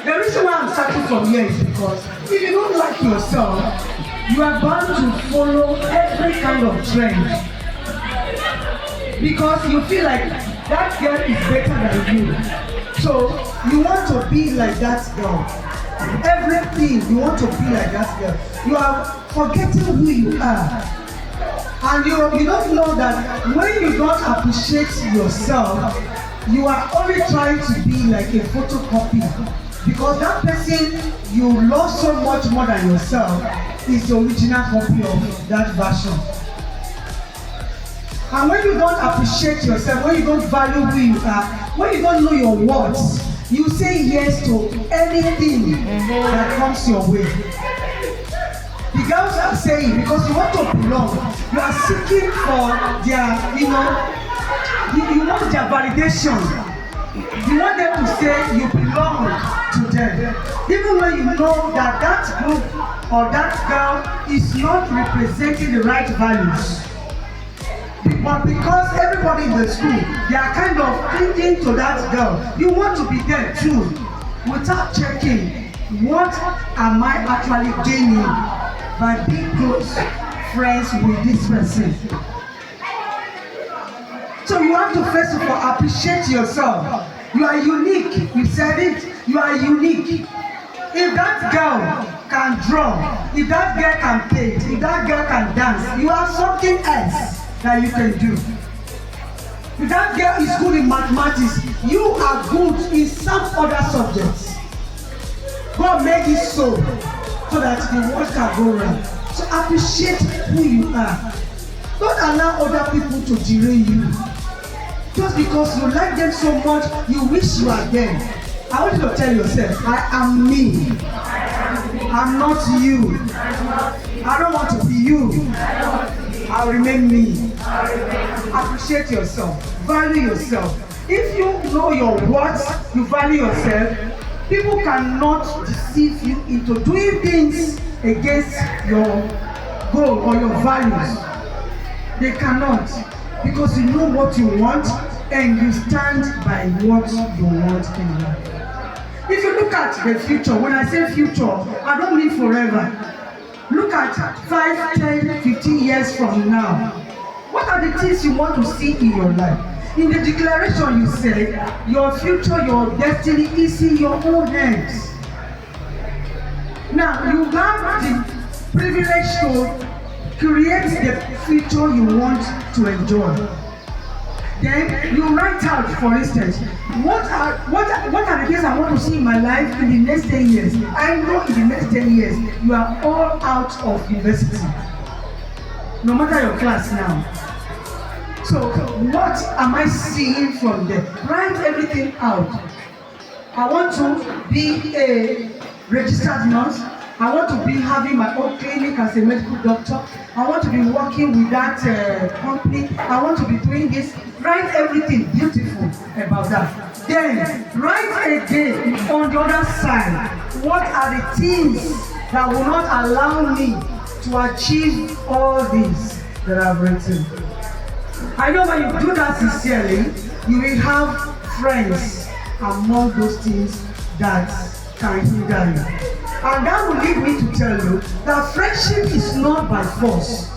The reason why I'm starting from here is because if you don't like yourself, you are bound to follow every kind of trend. Because you feel like that girl is better than you. So you want to be like that girl. Everything you want to be like that girl. You are forgetting who you are. And you don't know that when you don't appreciate yourself, you are only trying to be like a photocopy. Because that person you love so much more than yourself is the original copy of that version. And when you don't appreciate yourself, when you don't value who you are, when you don't know your words, you say yes to anything that comes your way. The girls are saying because you want to belong, you are seeking for their, you want their validation. You want them to say you belong to them. Even when you know that that group or that girl is not representing the right values. But because everybody in the school, they are kind of clinging to that girl, you want to be there too, without checking what am I actually gaining by being close friends with this person. So you have to first of all appreciate yourself. You are unique. You said it. You are unique. If that girl can draw, if that girl can paint, if that girl can dance, you have something else that you can do. If that girl is good in mathematics, you are good in some other subjects. God made it so that the world can go round. So appreciate who you are. Don't allow other people to derail you. Just because you like them so much, you wish you are them. I want you to tell yourself, I am me. I'm not you. I don't want to be you. I'll remain me. Appreciate yourself. Value yourself. If you know your worth, you value yourself, people cannot deceive you into doing things against your goal or your values. They cannot. Because you know what you want and you stand by what you want in life. If you look at the future, when I say future, I don't mean forever. Look at 5, 10, 15 years from now. What are the things you want to see in your life? In the declaration you said, your future, your destiny is in your own hands. Now, you have the privilege to create the future you want to enjoy. Then you write out, for instance, what are the things I want to see in my life in the next 10 years. I know in the next 10 years, you are all out of university. No matter your class now. So what am I seeing from them? Write everything out. I want to be a registered nurse. I want to be having my own clinic as a medical doctor. I want to be working with that company. I want to be doing this. Write everything beautiful about that. Then write again on the other side. What are the things that will not allow me to achieve all these that I've written? I know when you do that sincerely, you will have friends among those things that can hinder you. And that will lead me to tell you that friendship is not by force.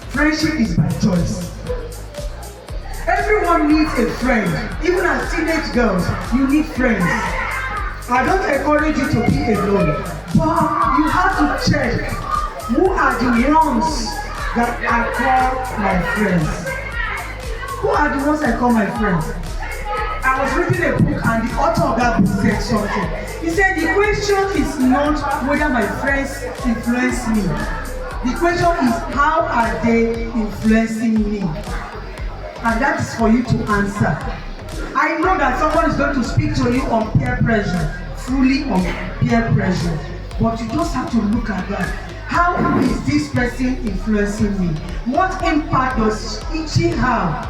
Friendship is by choice. Everyone needs a friend. Even as teenage girls, you need friends. I don't encourage you to be alone. But you have to check who are the ones that I call my friends. Who are the ones I call my friends? I was reading a book and the author of that book said something. He said the question is not whether my friends influence me. The question is how are they influencing me? And that is for you to answer. I know that someone is going to speak to you on peer pressure, fully on peer pressure. But you just have to look at that. How is this person influencing me? What impact does she have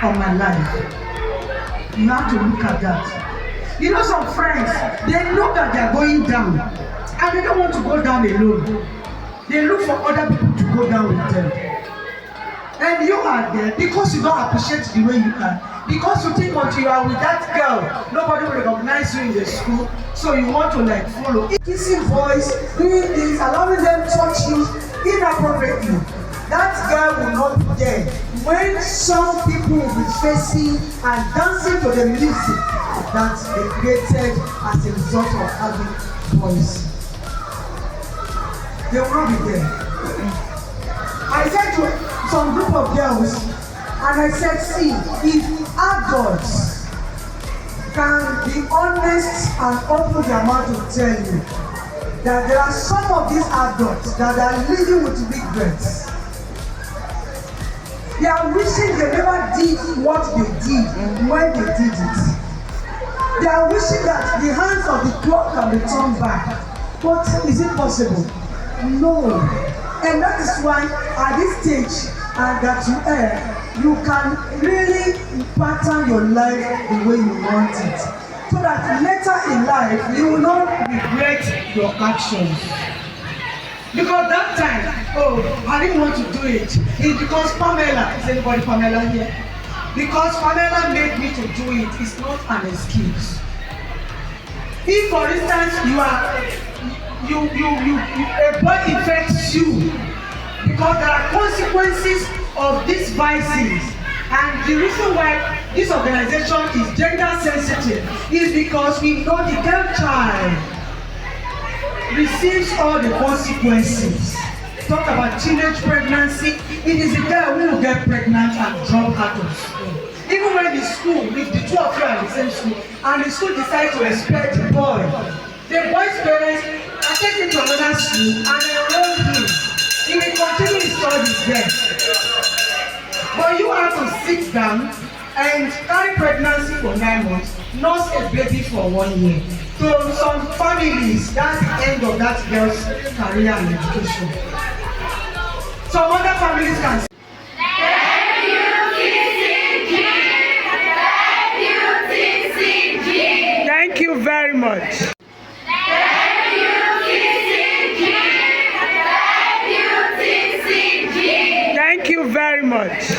on my life? You have to look at that. You know, some friends, they know that they are going down and they don't want to go down alone. They look for other people to go down with them. And you are there because you don't appreciate the way you are. Because you think until you are with that girl, nobody will recognize you in the school, so you want to like follow. Kissing boys, doing things, allowing them to touch you inappropriately. That girl will not be there when some people will be facing and dancing to the music that they created as a result of having boys. They will not be there. I said to some group of girls, and I said, see, if adults can be honest and open their mouth to tell you that there are some of these adults that are living with regrets. They are wishing they never did what they did when they did it. They are wishing that the hands of the clock can be turned back. But is it possible? No. And that is why at this stage that you are, you can really pattern your life the way you want it. So that later in life, you will not regret your actions. Because that time, I didn't want to do it. It's because Pamela, is anybody Pamela here? Because Pamela made me to do it, it's not an excuse. If for instance a boy infects you, because there are consequences of these vices, and the reason why this organization is gender sensitive is because we know the girl child receives all the consequences. Talk about teenage pregnancy. It is a girl who will get pregnant and drop out of school. Even when the school, if the two of you are in the same school, and the school decides to expect the boy's parents are taken to another school and enroll him. He will continue his studies there. But you have to sit down and carry pregnancy for 9 months, nurse a baby for 1 year. So some families, that's the end of that girl's career and education. Some other families can say, thank you very much. Thank you very much.